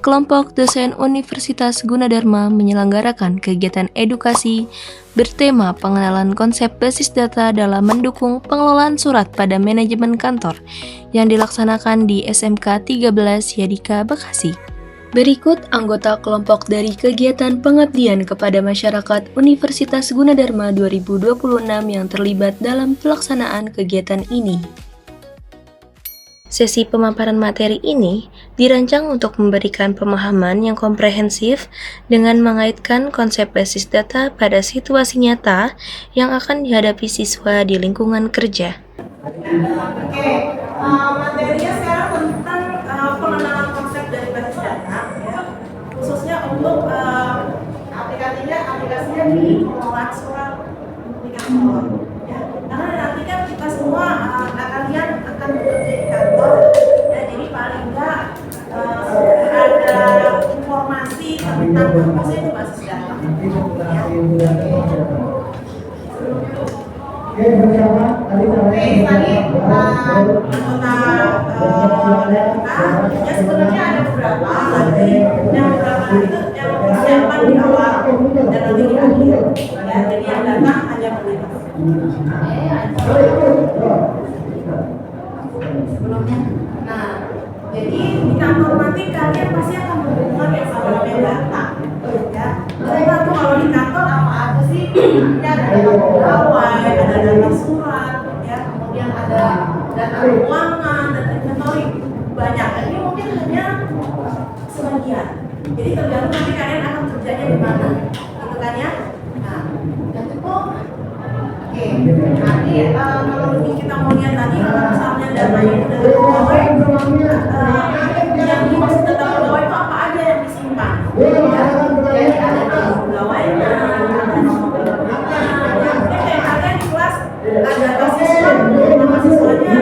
kelompok dosen Universitas Gunadarma menyelenggarakan kegiatan edukasi bertema pengenalan konsep basis data dalam mendukung pengelolaan surat pada manajemen kantor yang dilaksanakan di SMK 13 Yadika, Bekasi. Berikut anggota kelompok dari kegiatan pengabdian kepada masyarakat Universitas Gunadarma 2026 yang terlibat dalam pelaksanaan kegiatan ini. Sesi pemaparan materi ini dirancang untuk memberikan pemahaman yang komprehensif dengan mengaitkan konsep basis data pada situasi nyata yang akan dihadapi siswa di lingkungan kerja. Materinya sekarang tentang pengenalan konsep dari basis data, ya, khususnya untuk aplikasinya di pengelolaan surat di kantor. Ya. Karena nanti kan kita semua kalian akan bekerja di kantor, ya, jadi paling nggak ada informasi tentang apa sih itu basis data. Ya. Oke, tadi anggota ya sebenarnya ada beberapa, tapi yang beberapa itu yang persiapan di awal dan nanti di akhir, ya, jadi yang datang hanya melintas. Sebelumnya, nah, jadi di kantor nanti kalian pasti akan berhubungan yang sama dengan data, ya. Mereka tuh kalau di kantor apa aja sih? Ya, ada data pegawai, ada data surat, ya, kemudian ada data keuangan, data inventory, banyak. Dan ini mungkin hanya sebagian. Jadi tergantung nanti kalian akan kerjanya di mana, gitu kan ya? Nah, yang cukup. Oke, nanti kalau kita mau lihat tadi kalau misalnya datanya itu dari pegawai, yang dimaksud data pegawai itu apa aja yang disimpan? Ya, jadi ada nama pegawainya, ada nomor pegawainya. Mungkin kayak kalian di kelas ada nama siswanya, ada nomor siswanya,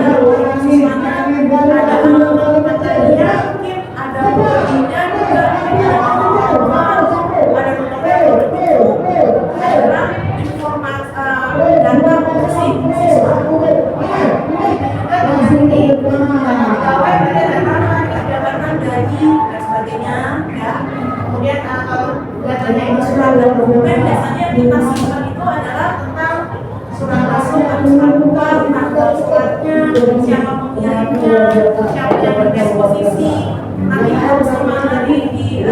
ada alamat materinya, mungkin ada bukunya juga, ada nomor rumah, ada nomor telepon, ada informasi data fungsi siswa. Dan ini pegawai ada jabatan gaji dan sebagainya, ya. Kemudian kalau datanya itu surat dan dokumen, biasanya yang kita simpan itu adalah tentang surat masuk atau surat keluar, tanggal suratnya, siapa pengirimnya, siapa yang berdisposisi, nanti harus kemana dikirim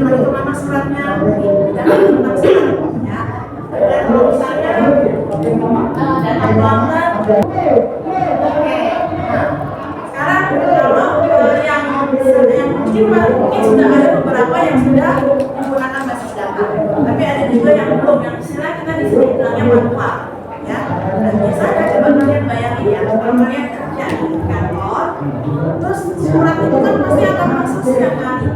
lagi kemana suratnya, dan tentang surat, ya. Dan kalau misalnya data pelanggan, oke. Nah, sekarang kalau yang mungkin sudah ada beberapa yang sudah menggunakan basis data, tapi ada juga yang belum, yang istilah kita di sini bilangnya manual, ya. Dan biasanya coba kalian bayangin ya, kalau kalian kerja di kantor, terus surat itu kan pasti akan masuk setiap hari.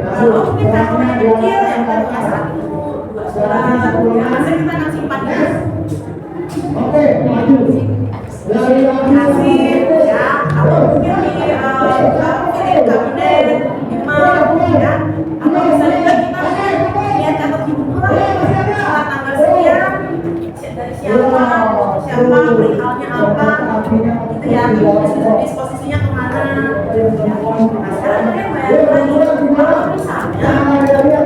Kalau mungkin kantornya kecil, yang tadinya 1-2 surat, ya pasti kita akan simpan ya. Kasih, ya, atau mungkin di kabinet, imam, ya, atau bisa juga kita lihat catat di buku lah, saat tanggal sekian, dari siapa, perihalnya apa, gitu ya, disposisinya kemana, ya. Nah sekarang kalian bayangin lagi, kalau misalnya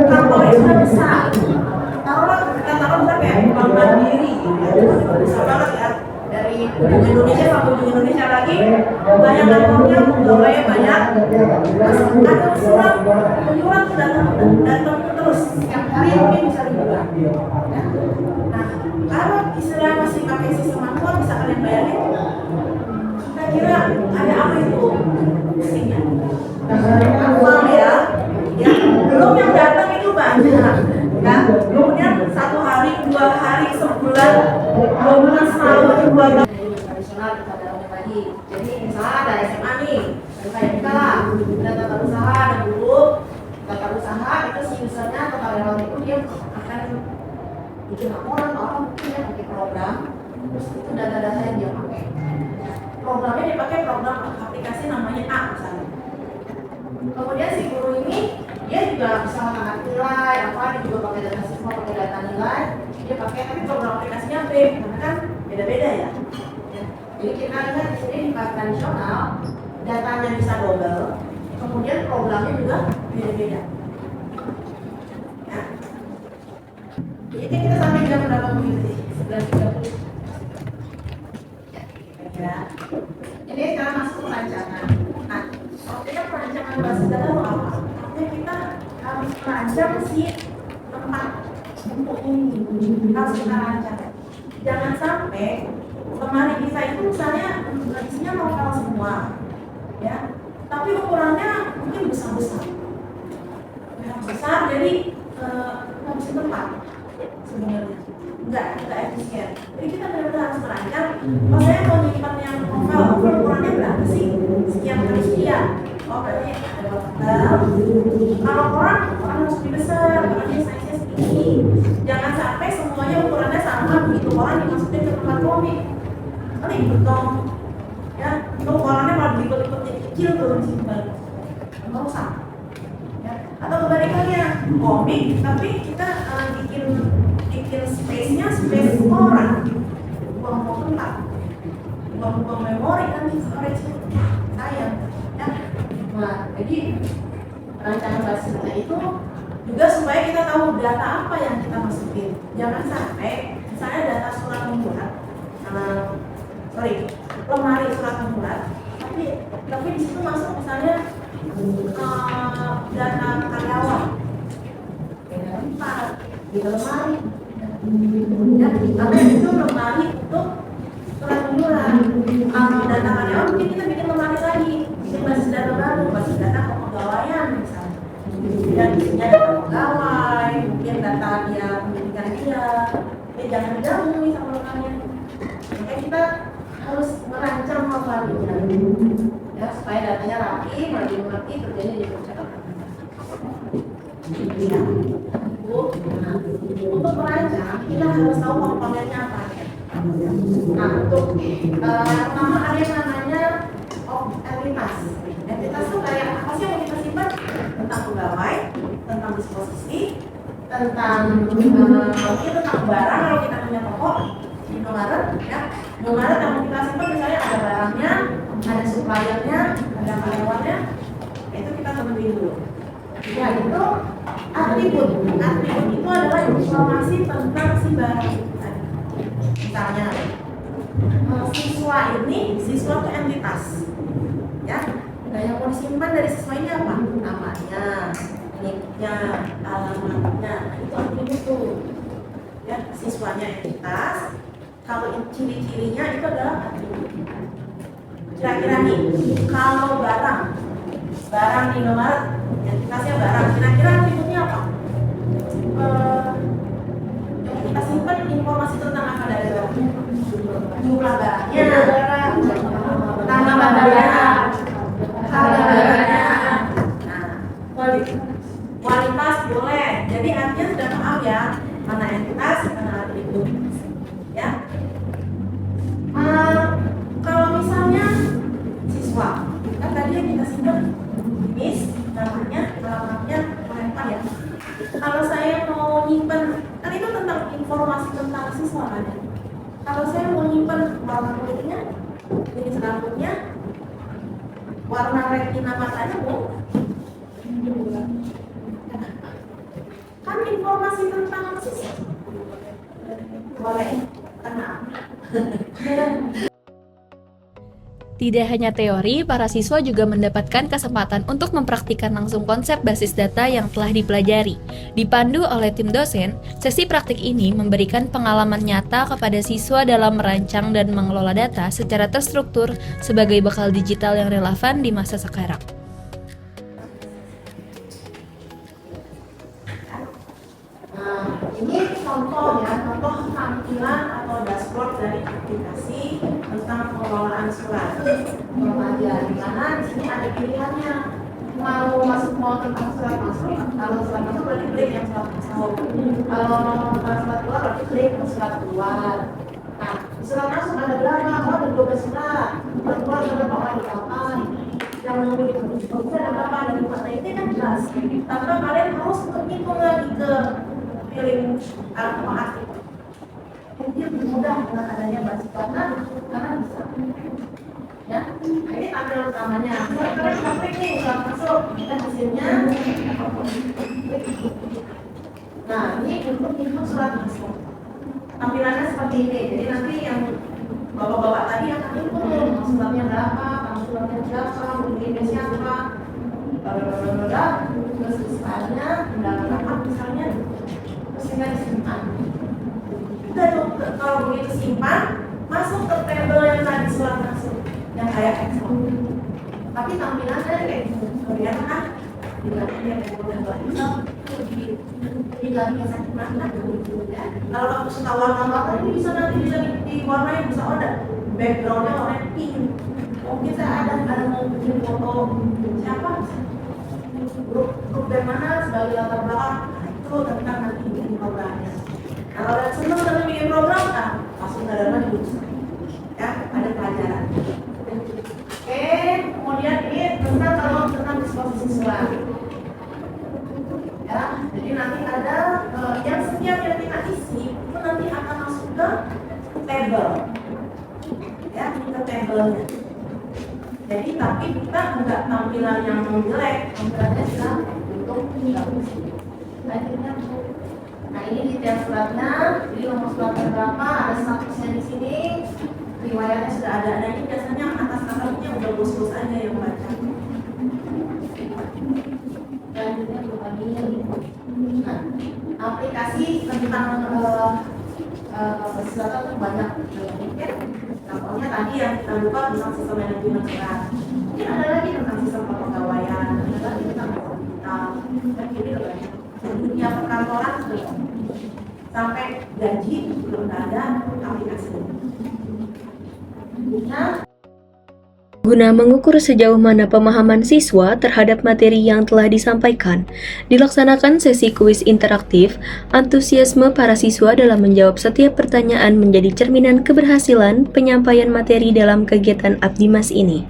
kantornya sudah besar, taruhlah kayak Bank Mandiri, gitu, besar banget ya. Dari Indonesia sampai ujung Indonesia lagi, banyak kantornya, pegawainya banyak. Ada surat penjualan datang terus, setiap hari mungkin bisa ribuan. Ya. Nah, kalau istilah masih pakai sistem manual, bisa kalian bayangin, kira-kira ada apa itu mesinnya? Manual ya, belum yang datang itu banyak. Ya, kemudian 1 hari, 2 hari, sebulan, 2 bulan, setahun, 2 tahun. Tradisional kita dalamnya lagi. Jadi misalnya ada SMA nih, kayak kita lah, ada tata usaha, ada guru, tata usaha itu si usernya atau karyawan itu dia akan bikin laporan atau mungkin dia pakai program, terus itu data-data yang dia pakai. Programnya dipakai program aplikasi namanya A misalnya. Kemudian si guru ini dia juga bisa mengangkat nilai, dia juga pakai data siswa, pakai data nilai, dia pakai tapi program aplikasinya B, karena kan beda-beda ya. Jadi kita lihat di sini di tradisional datanya bisa double, Kemudian programnya juga beda-beda. Ya. Jadi kita sampai jam berapa begitu? 11.30. Ya. Jadi sekarang masuk perancangan. Nah, artinya perancangan basis data itu apa? Artinya kita harus merancang si tempat untuk ini harus kita rancang. Jangan sampai lemari kita itu misalnya isinya lokal semua, ya. Tapi ukurannya mungkin besar-besar, jadi ngabisin tempat sebenarnya nggak efisien. Jadi kita benar-benar harus merancang. Kalau saya mau nyimpan yang novel, ukurannya berapa sih? Sekian kali sekian. Oh berarti ada hotel. Kalau orang harus lebih besar, orangnya size-nya segini. Jangan sampai semuanya ukurannya sama begitu orang dimasukin ke tempat komik. Nanti beton, ya, itu ukurannya malah berikut-ikutnya kecil tuh disimpan. Nggak usah. Ya. Atau kebalikannya komik, tapi kita bikin space-nya space orang, buang-buang tempat, buang-buang memori kan di storage sayang, ya. Nah, jadi rancangan basis data itu juga supaya kita tahu data apa yang kita masukin. Jangan sampai misalnya data surat menyurat, lemari surat menyurat, tapi di situ masuk misalnya data karyawan, beda tempat, beda lemari. Ya, karena itu lemari untuk surat menyurat. Kalau data karyawan mungkin kita bikin lemari lagi, bikin basis data baru, basis data kepegawaian misalnya. Dan isinya data pegawai, mungkin data dia pendidikan dia, jangan digabung sama lemarinya. Makanya kita harus merancang lemarinya, ya supaya datanya rapi, mengerti, kerjanya jadi percakapan. Ya. Untuk merancang kita harus tahu komponennya apa. Nah, untuk pertama ada yang namanya entitas. Entitas itu kayak apa sih yang mau kita simpan? Tentang pegawai, tentang disposisi, tentang tentang barang kalau kita punya toko, Indomaret, ya. Indomaret yang mau kita simpan misalnya ada barangnya, ada suppliernya, ada karyawannya, itu kita temuin dulu. Ya itu atribut. Atribut itu adalah informasi tentang si barang itu tadi. Misalnya siswa itu entitas, ya. Nah yang mau disimpan dari siswa ini apa? Namanya, nicknya, alamatnya, itu atribut tuh. Ya siswanya entitas. Kalau ciri-cirinya itu adalah atribut. Kira-kira nih, kalau barang di Indomaret, entitasnya barang, kira-kira atributnya apa? Yang kita simpan informasi tentang apa dari barangnya? Jumlah barangnya, nama barangnya, harga barangnya. Nah, kualitas boleh. Jadi artinya sudah paham ya, mana entitas, mana atribut. Ya. Kalau misalnya siswa, kan tadi yang kita simpan namanya, alamatnya, apa ya? Kalau saya mau nyimpen, kan itu tentang informasi tentang siswa kan ya? Kalau saya mau nyimpen warna kulitnya, jenis rambutnya, warna retina matanya kan informasi tentang siswa. Boleh, kenapa? Tidak hanya teori, para siswa juga mendapatkan kesempatan untuk mempraktikkan langsung konsep basis data yang telah dipelajari. Dipandu oleh tim dosen, sesi praktik ini memberikan pengalaman nyata kepada siswa dalam merancang dan mengelola data secara terstruktur sebagai bekal digital yang relevan di masa sekarang. Ini contoh tampilan atau dashboard dari aplikasi tentang pengelolaan surat. Aja di mana di sini ada pilihannya. Mau tentang surat masuk, kalau surat masuk berarti klik yang surat masuk. Kalau surat keluar berarti klik yang surat keluar. Nah, di surat masuk ada berapa? Oh, ada 12 surat. Surat keluar ada berapa? Ada 8. Yang menunggu di komputer ada berapa? Ada 5. Nah, ini kan jelas. Tanpa kalian harus menghitung lagi ke pilih aktif. Jadi lebih mudah dengan adanya basis data karena bisa. Ya, Nah, ini tampilan utamanya. Sekarang kita klik nih, surat masuk. Kita hasilnya. Nah, ini untuk input surat masuk. Tampilannya seperti ini. Jadi nanti yang bapak-bapak tadi akan input suratnya berapa, suratnya berapa, mengirimnya siapa, terus misalnya undangan rapat misalnya, terus tinggal disimpan. Udah tuh, kalau begitu simpan, masuk ke tabel yang tadi surat masuk, yang kayak Excel. Tapi tampilannya kayak gitu, kelihatan kan? Dia udah Excel, tinggal biasa gimana? Kalau kamu suka warna-warna ini bisa nanti bisa diwarnai, bisa ada backgroundnya warna pink. Mungkin saya ada mau bikin foto siapa? Grup dari mana sebagai latar belakang? Nah, itu tentang nanti bikin programnya. Kalau ada senang nanti bikin program, nah langsung ada di jurusan. Ya, ada pelajaran. Oke, kemudian ini tentang disposisi surat. Ya, jadi nanti ada yang setiap yang kita isi itu nanti akan masuk ke tabel. Ya, ke tabelnya. Jadi tapi kita enggak tampilan yang jelek, tampilannya sudah untuk bagus. Nah, ini detail suratnya, jadi nomor suratnya berapa, ada statusnya di sini, riwayatnya sudah ada. Nah, ini biasanya atas atasnya udah bos-bos aja yang baca. Selanjutnya berbaginya nah, aplikasi tentang surat itu banyak ya. Contohnya tadi yang kita buka tentang sistem manajemen surat. Mungkin ada lagi tentang sistem kepegawaian, ada lagi tentang digital, dan ini banyak. Dunia perkantoran sudah sampai gaji belum ada aplikasinya. Guna mengukur sejauh mana pemahaman siswa terhadap materi yang telah disampaikan, dilaksanakan sesi kuis interaktif. Antusiasme para siswa dalam menjawab setiap pertanyaan menjadi cerminan keberhasilan penyampaian materi dalam kegiatan Abdimas ini.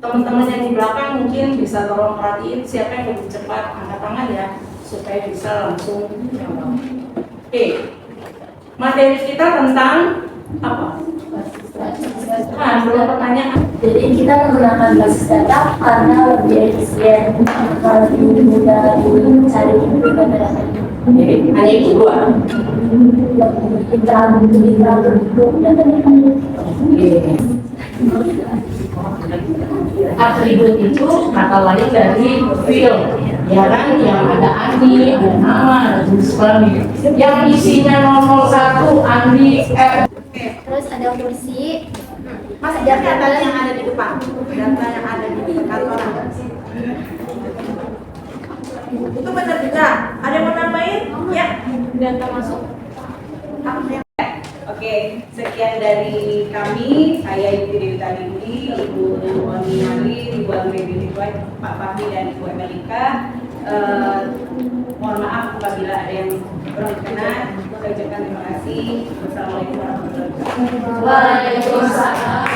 Teman-teman yang di belakang mungkin bisa tolong perhatiin siapa yang lebih cepat angkat tangan ya, supaya bisa langsung jawab. Oke, materi kita tentang apa? Belum pertanyaan. Jadi kita menggunakan basis data karena lebih efisien kalau lebih mudah dicari data. Hanya itu dua. Kita bentuk Atribut itu kata lain dari field, ya kan? Yang ada Andi, ada nama, ada tulis kelamin. Yang isinya 001 Andi terus ada kursi. Mas, data yang ada di depan, data yang ada di kantoran. Itu benar juga. Ada yang mau nambahin? Ya. data masuk. Oke, sekian dari kami. Saya Ibu Dewi Talindi, Ibu Oni Ali, Ibu Almedi Ridwan, Pak Fahmi dan Ibu Emelika. Mohon maaf apabila ada yang kurang berkenan. Saya ucapkan terima kasih. Wassalamualaikum warahmatullahi wabarakatuh. Waalaikumsalam.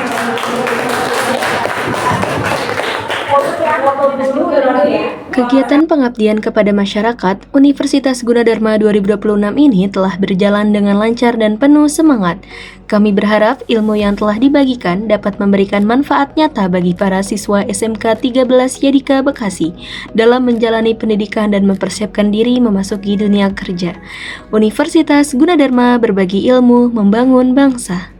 Kegiatan pengabdian kepada masyarakat Universitas Gunadarma 2026 ini telah berjalan dengan lancar dan penuh semangat. Kami berharap ilmu yang telah dibagikan dapat memberikan manfaat nyata bagi para siswa SMK 13 Yadika Bekasi dalam menjalani pendidikan dan mempersiapkan diri memasuki dunia kerja. Universitas Gunadarma berbagi ilmu, membangun bangsa.